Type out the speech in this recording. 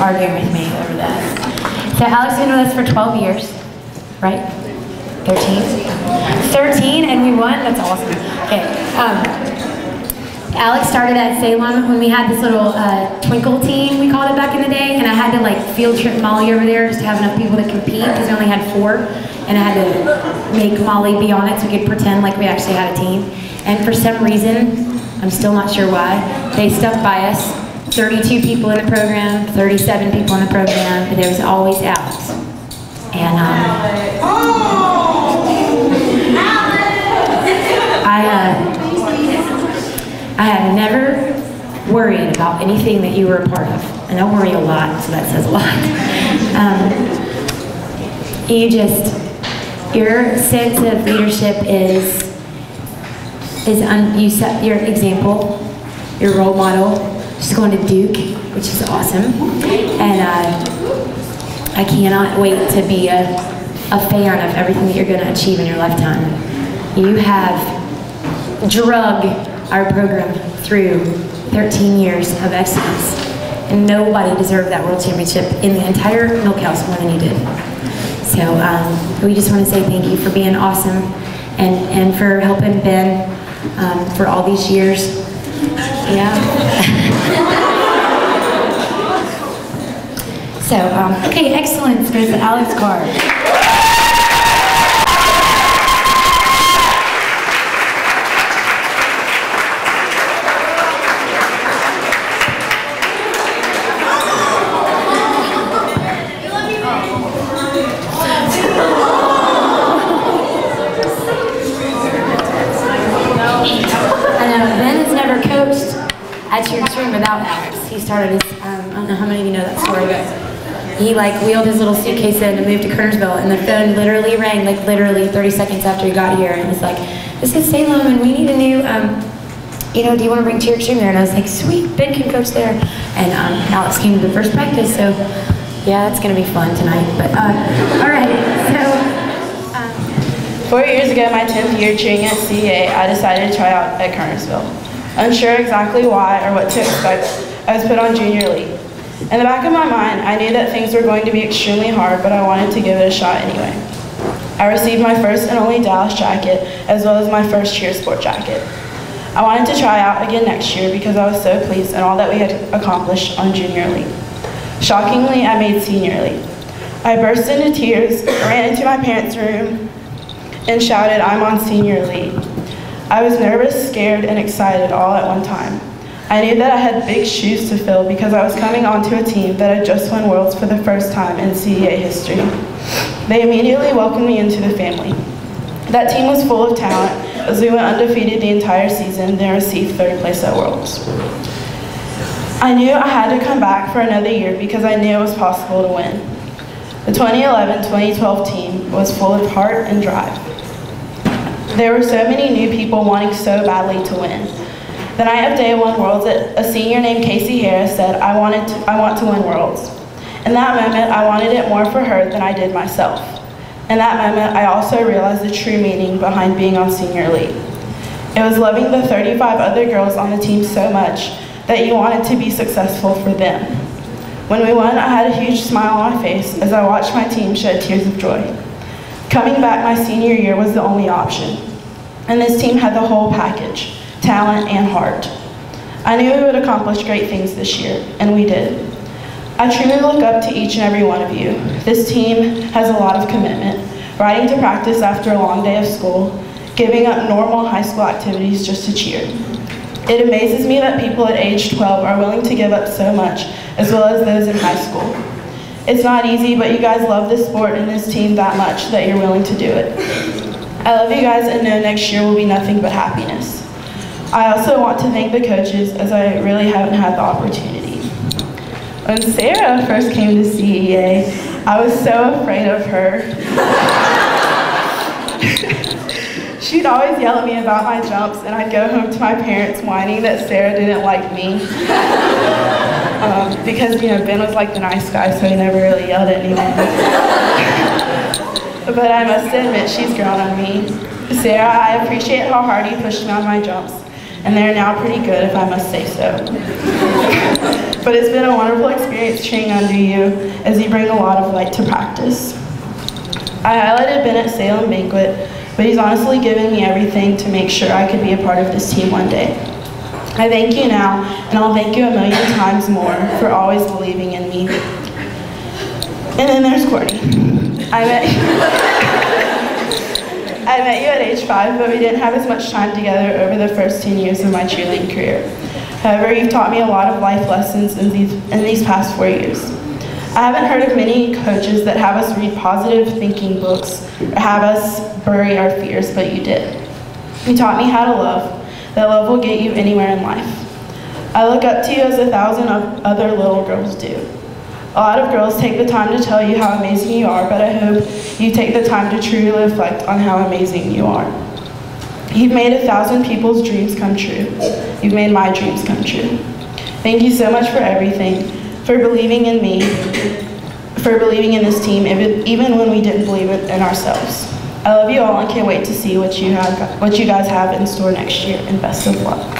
arguing with me over that. So Alex has been with us for 12 years, right? 13? 13 and we won? That's awesome. Okay. Alex started at Salem when we had this little twinkle team, we called it back in the day, and I had to like field trip Molly over there just to have enough people to compete because we only had 4, and I had to make Molly be on it so we could pretend like we actually had a team. And for some reason, I'm still not sure why, they stuck by us. 32 people in the program, 37 people in the program, but there was always Alex. And I have never worried about anything that you were a part of. And I worry a lot, so that says a lot. Your sense of leadership you set your example, your role model, just going to Duke, which is awesome. And I cannot wait to be a fan of everything that you're going to achieve in your lifetime. You have drugged our program through 13 years of excellence, and nobody deserved that world championship in the entire milk house more than you did. So we just want to say thank you for being awesome and for helping Ben for all these years. Yeah. So, okay, excellence goes to Alex Carr. At your room without Alex. He started his, I don't know how many of you know that story, but he like wheeled his little suitcase in and moved to Kernersville, and the phone literally rang, like literally 30 seconds after he got here, and it was like, this is Salem, and we need a new, do you want to bring cheer extreme there? And I was like, sweet, Ben can coach there. And Alex came to the first practice, so yeah, it's gonna be fun tonight. But all right, so. 4 years ago, my 10th year cheering at CEA, I decided to try out at Kernersville. Unsure exactly why or what to expect, I was put on junior league. In the back of my mind, I knew that things were going to be extremely hard, but I wanted to give it a shot anyway. I received my first and only Dallas jacket, as well as my first cheer sport jacket. I wanted to try out again next year because I was so pleased in all that we had accomplished on junior league. Shockingly, I made senior league. I burst into tears, ran into my parents' room, and shouted, I'm on senior league. I was nervous, scared, and excited all at one time. I knew that I had big shoes to fill because I was coming onto a team that had just won Worlds for the first time in CEA history. They immediately welcomed me into the family. That team was full of talent as we went undefeated the entire season, then received 3rd place at Worlds. I knew I had to come back for another year because I knew it was possible to win. The 2011-2012 team was full of heart and drive. There were so many new people wanting so badly to win. The night of day one Worlds, a senior named Casey Harris said, I want to win Worlds. In that moment, I wanted it more for her than I did myself. In that moment, I also realized the true meaning behind being on senior league. It was loving the 35 other girls on the team so much that you wanted to be successful for them. When we won, I had a huge smile on my face as I watched my team shed tears of joy. Coming back my senior year was the only option, and this team had the whole package, talent and heart. I knew we would accomplish great things this year, and we did. I truly look up to each and every one of you. This team has a lot of commitment, riding to practice after a long day of school, giving up normal high school activities just to cheer. It amazes me that people at age 12 are willing to give up so much, as well as those in high school. It's not easy, but you guys love this sport and this team that much that you're willing to do it. I love you guys and know next year will be nothing but happiness. I also want to thank the coaches, as I really haven't had the opportunity. When Sarah first came to CEA, I was so afraid of her. She'd always yell at me about my jumps, and I'd go home to my parents whining that Sarah didn't like me. Because, Ben was like the nice guy, so he never really yelled at anyone. But I must admit, she's grown on me. Sarah, I appreciate how hard you pushed me on my jumps. and they're now pretty good if I must say so. But it's been a wonderful experience cheering under you as you bring a lot of light to practice. I highlighted Ben at Salem Banquet, but he's honestly given me everything to make sure I could be a part of this team one day. I thank you now, and I'll thank you a million times more for always believing in me. And then there's Courtney. I met you at age 5, but we didn't have as much time together over the first 10 years of my cheerleading career. However, you've taught me a lot of life lessons in these past 4 years. I haven't heard of many coaches that have us read positive thinking books or have us bury our fears, but you did. You taught me how to love. That love will get you anywhere in life. I look up to you as 1,000 other little girls do. A lot of girls take the time to tell you how amazing you are, but I hope you take the time to truly reflect on how amazing you are. You've made 1,000 people's dreams come true. You've made my dreams come true. Thank you so much for everything, for believing in me, for believing in this team, even when we didn't believe it in ourselves. I love you all and can't wait to see what you guys have in store next year, and best of luck.